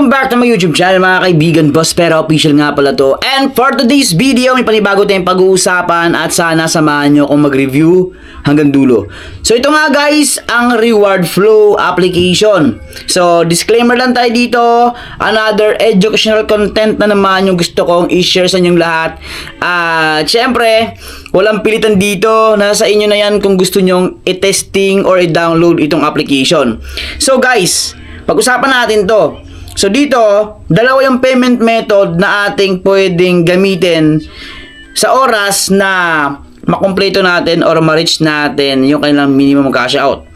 Welcome back to my YouTube channel mga kaibigan, Boss Pera Official nga pala to. And for today's video, may panibago tayong pag-uusapan at sana samahan nyo akong mag-review hanggang dulo. So ito nga guys, ang Reward Flow application. So disclaimer lang tayo dito, another educational content na naman yung gusto kong i-share sa inyong lahat. At syempre, walang pilitan dito, nasa inyo na yan kung gusto nyong i-testing or i-download itong application. So guys, pag-usapan natin to. So dito, dalawa yung payment method na ating pwedeng gamitin sa oras na makumpleto natin or ma-reach natin yung kanilang minimum cash out.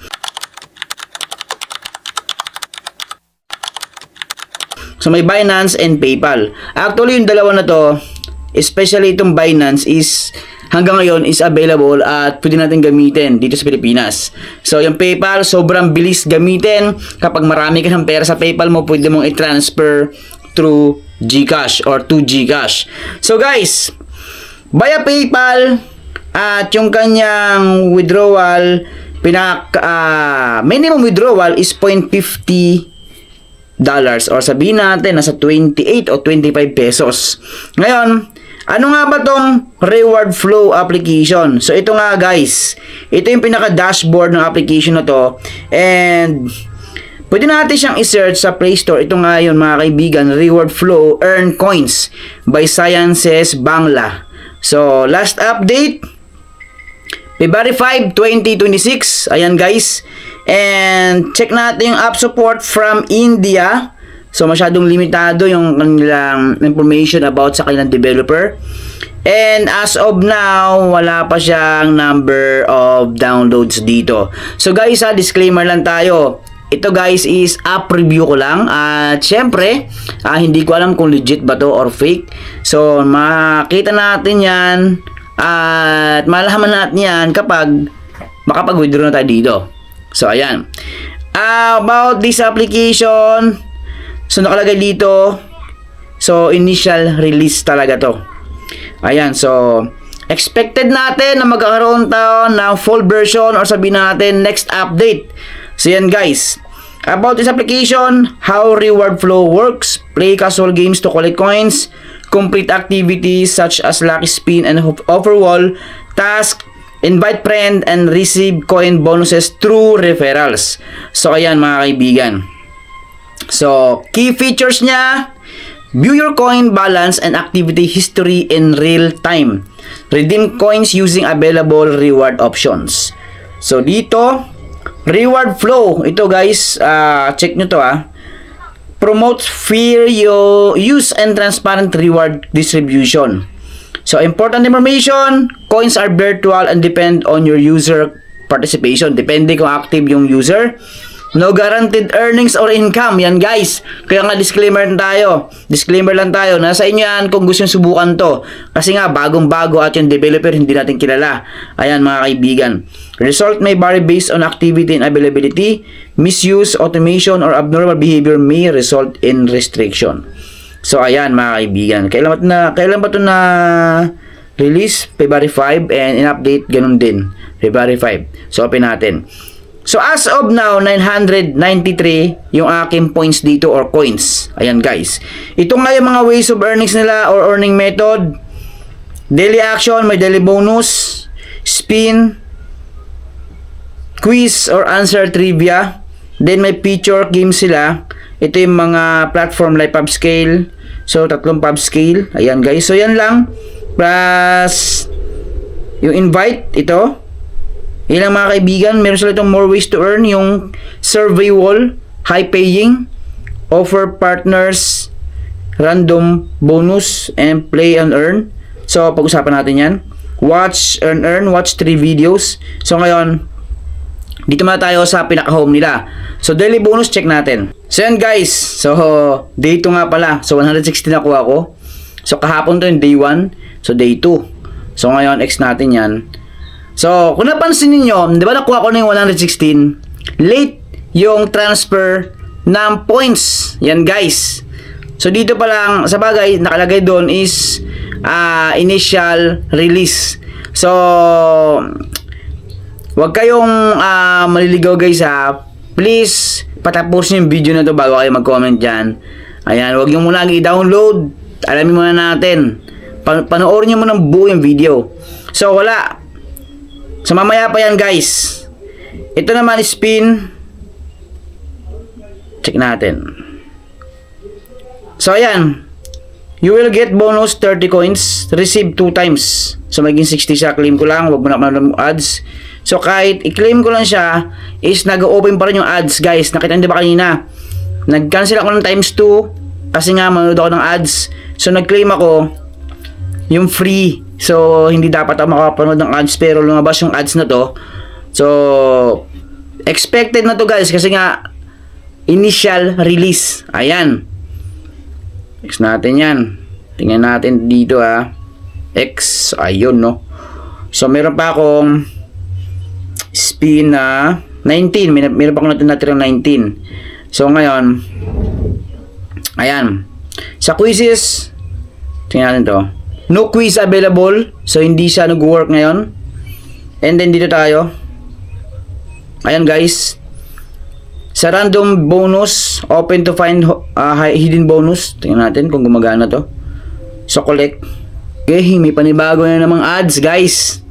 So may Binance and PayPal. Actually yung dalawa na to, especially itong Binance is hanggang ngayon is available at pwede natin gamitin dito sa Pilipinas. So yung PayPal sobrang bilis gamitin. Kapag marami ka ng pera sa PayPal mo, pwede mong i-transfer through GCash or to GCash. So guys, via PayPal at yung kanyang withdrawal, minimum withdrawal is $0.50 or sabihin natin nasa 28 o 25 pesos. Ngayon, ano nga ba tong Reward Flow application? So ito nga guys, ito yung pinaka-dashboard ng application na to. And pwede natin siyang i-search sa Play Store. Ito nga yun mga kaibigan, Reward Flow Earn Coins by Sciences Bangla. So last update, February 5, 2026. Ayan guys. And check natin yung app support from India. So masyadong limitado yung kanilang information about sa kanilang developer. And as of now, wala pa siyang number of downloads dito. So guys, disclaimer lang tayo. Ito guys is app review ko lang. At syempre, hindi ko alam kung legit ba to or fake. So makita natin yan at malaman natin yan kapag makapag-withdraw na tayo dito. So ayan. About this application, so nakalagay dito, so initial release talaga to. Ayan, so expected natin na magkakaroon tayo ng full version or sabihin natin next update. So yan guys, about this application, how Reward Flow works: play casual games to collect coins, complete activities such as lucky spin and offer wall, task, invite friend, and receive coin bonuses through referrals. So ayan mga kaibigan. So, key features niya: view your coin balance and activity history in real time. Redeem coins using available reward options. So, dito, Reward Flow. Ito guys, check nyo to promotes fair use and transparent reward distribution. So, important information: coins are virtual and depend on your user participation. Depende kung active yung user. No guaranteed earnings or income. Yan guys. Kaya nga disclaimer lang tayo. Disclaimer lang tayo. Nasa inyo yan kung gusto nyo subukan to. Kasi nga bagong-bago at yung developer hindi natin kilala. Ayan mga kaibigan. Result may vary based on activity and availability. Misuse, automation, or abnormal behavior may result in restriction. So ayan mga kaibigan. Kailan ba ito na release? February 5 and in-update ganun din. February 5. So open natin. So as of now, 993 yung aking points dito or coins. Ayan guys. Ito nga yung mga ways of earnings nila or earning method. Daily action, may daily bonus, spin, quiz or answer trivia. Then may feature games sila. Ito yung mga platform like PubScale. So 3 PubScale. Ayan guys. So yan lang. Plus yung invite, ito. Ilang mga kaibigan, meron sila itong more ways to earn, yung survey wall, high paying, offer partners, random bonus, and play and earn. So, pag-usapan natin yan. Watch and earn, watch 3 videos. So, ngayon, dito muna tayo sa pinaka-home nila. So, daily bonus, check natin. So, yan guys. So, day 2 nga pala. So, 160 nakuha ko. So, kahapon to yung day 1. So, day 2. So, ngayon, X natin yan. So, kung napansin niyo, di ba nakuha ko na yung 116, late yung transfer ng points. Yan guys. So, dito pa lang, sa bagay, nakalagay doon is initial release. So, wag kayong maliligaw guys Please, patapusin yung video na to bago kayo mag-comment dyan. Ayan, huwag nyo muna i-download. Alamin muna natin. Panoorin nyo muna buo yung video. So, wala. So, mamaya pa yan, guys. Ito naman, spin. Check natin. So, ayan. You will get bonus 30 coins. Receive 2 times. So, maging 60 siya. Claim ko lang. Huwag mo na ads. So, kahit i-claim ko lang siya, is nag-open pa rin yung ads, guys. Nakita nyo ba kanina? Nag-cancel ako ng times 2 kasi nga manood ako ng ads. So nag-claim ako yung free. So hindi dapat ako makapanood ng ads pero lumabas yung ads na to. So expected na to, guys, kasi nga initial release. Ayan. X natin yan. Tingnan natin dito X. Ayun, no. So meron pa akong spin na 19. Meron pa akong natirang 19. So, ngayon, ayan. Sa quizzes, tingnan natin to. No quiz available. So, hindi siya nag-work ngayon. And then, dito tayo. Ayan, guys. Sa random bonus, open to find hidden bonus. Tingnan natin kung gumagana to. So, collect. Okay, may panibago na namang ads, guys.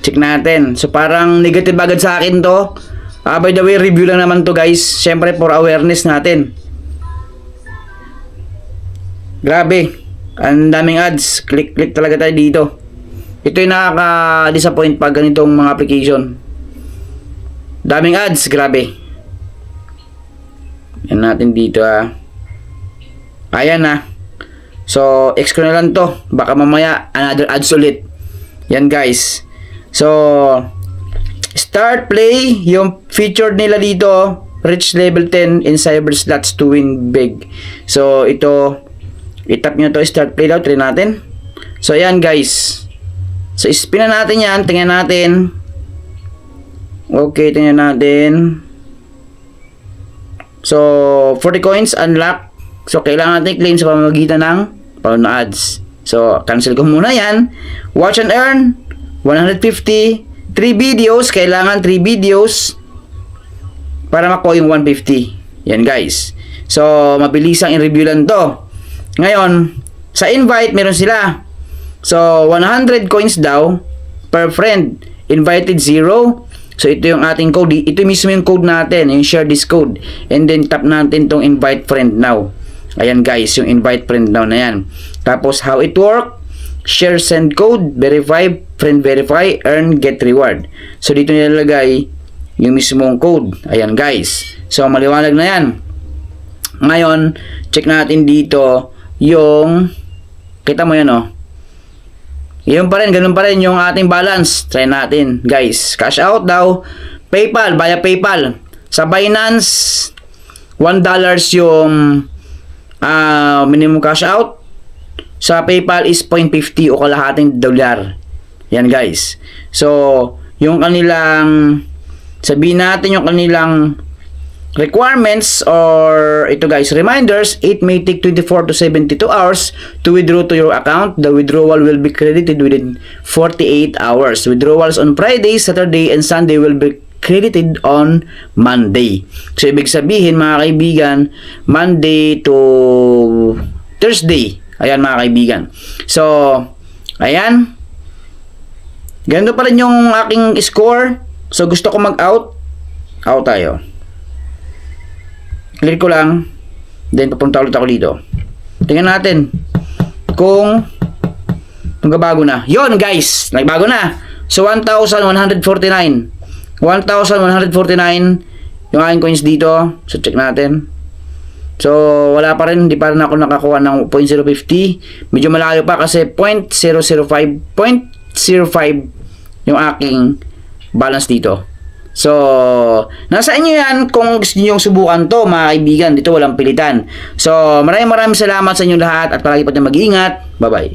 Check natin. So, parang negative agad sa akin to. By the way, review lang naman to, guys. Siyempre, for awareness natin. Grabe. Ang daming ads. Click talaga tayo dito. Ito yung nakaka-disappoint pag ganitong mga application. Daming ads. Grabe. Yan natin dito Ayan So, X ko na lang to. Baka mamaya, another ads ulit. Yan, guys. So, start play, yung featured nila dito, reach level 10 in cyber slots to win big. So, ito, itap nyo to, start play daw, try natin. So, ayan, guys. So, spin na natin yan, tingnan natin. Okay, tingnan natin. So, 40 coins, unlock. So, kailangan natin claim sa pamamagitan ng paano ads. So, cancel ko muna yan. Watch and earn, 150. 3 videos, kailangan 3 videos para makuha yung 150. Yan, guys. So, mabilis ang i-review lang to. Ngayon, sa invite, meron sila. So, 100 coins daw per friend. Invited 0. So, ito yung ating code. Ito mismo yung code natin, yung share this code. And then, tap natin tong invite friend now. Ayan, guys, yung invite friend now na yan. Tapos, how it work? Share, send code, verify, friend verify, earn, get reward. So, dito nilalagay yung mismong code. Ayan, guys. So, maliwanag na yan. Ngayon, check natin dito yung, kita mo yan, yun pa rin, ganun pa rin yung ating balance. Try natin, guys. Cash out daw. PayPal, via PayPal. Sa Binance, $1 yung minimum cash out. Sa PayPal is 0.50 o kalahating dolyar. Yan, guys. So, yung kanilang, sabihin natin yung kanilang requirements or ito, guys, reminders, it may take 24 to 72 hours to withdraw to your account. The withdrawal will be credited within 48 hours. Withdrawals on Friday, Saturday, and Sunday will be credited on Monday. So, ibig sabihin, mga kaibigan, Monday to Thursday. Ayan, mga kaibigan. So, ayan. Ganito pa rin yung aking score. So, gusto ko mag-out. Out tayo. Click ko lang. Then, papunta ulit ako dito. Tingnan natin kung nagbabago na. Yon, guys. Nagbago na. So, 1,149. 1,149 yung aking coins dito. So, check natin. So, wala pa rin. Hindi pa rin ako nakakuha ng 0.050. Medyo malayo pa kasi 0.005 yung aking balance dito. So, nasa inyo yan kung gusto nyo subukan to, mga kaibigan. Dito walang pilitan. So, maraming salamat sa inyo lahat at palagi pa tayong mag-iingat. Bye-bye.